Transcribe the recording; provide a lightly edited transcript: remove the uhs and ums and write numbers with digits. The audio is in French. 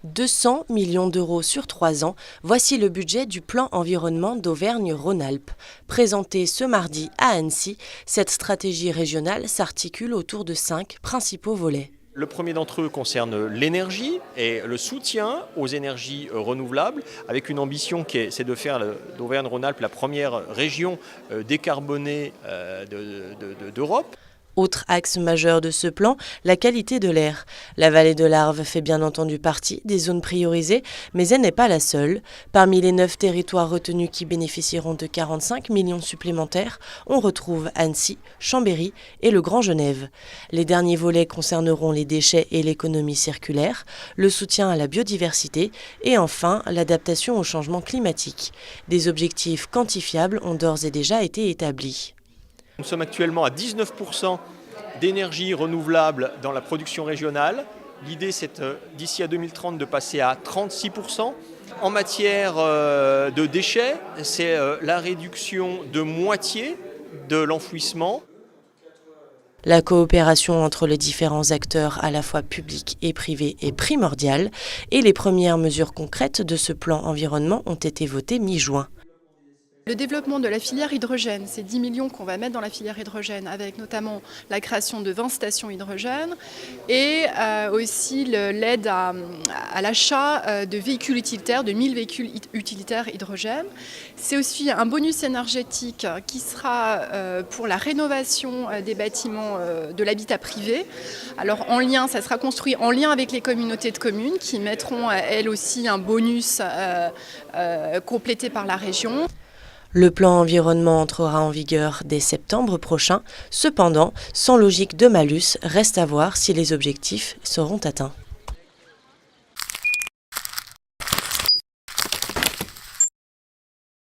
200 millions d'euros sur 3 ans, voici le budget du plan environnement d'Auvergne-Rhône-Alpes. Présenté ce mardi à Annecy, cette stratégie régionale s'articule autour de 5 principaux volets. Le premier d'entre eux concerne l'énergie et le soutien aux énergies renouvelables, avec une ambition c'est de faire d'Auvergne-Rhône-Alpes la première région décarbonée d'Europe. Autre axe majeur de ce plan, la qualité de l'air. La vallée de l'Arve fait bien entendu partie des zones priorisées, mais elle n'est pas la seule. Parmi les 9 territoires retenus qui bénéficieront de 45 millions supplémentaires, on retrouve Annecy, Chambéry et le Grand Genève. Les derniers volets concerneront les déchets et l'économie circulaire, le soutien à la biodiversité et enfin l'adaptation au changement climatique. Des objectifs quantifiables ont d'ores et déjà été établis. Nous sommes actuellement à 19% d'énergie renouvelable dans la production régionale. L'idée, c'est d'ici à 2030 de passer à 36%. En matière de déchets, c'est la réduction de moitié de l'enfouissement. La coopération entre les différents acteurs, à la fois publics et privés, est primordiale et les premières mesures concrètes de ce plan environnement ont été votées mi-juin. Le développement de la filière hydrogène, c'est 10 millions qu'on va mettre dans la filière hydrogène, avec notamment la création de 20 stations hydrogène et aussi l'aide à l'achat de véhicules utilitaires, de 1000 véhicules utilitaires hydrogène. C'est aussi un bonus énergétique qui sera pour la rénovation des bâtiments de l'habitat privé. Alors ça sera construit en lien avec les communautés de communes qui mettront elles aussi un bonus complété par la région. Le plan environnement entrera en vigueur dès septembre prochain. Cependant, sans logique de malus, reste à voir si les objectifs seront atteints.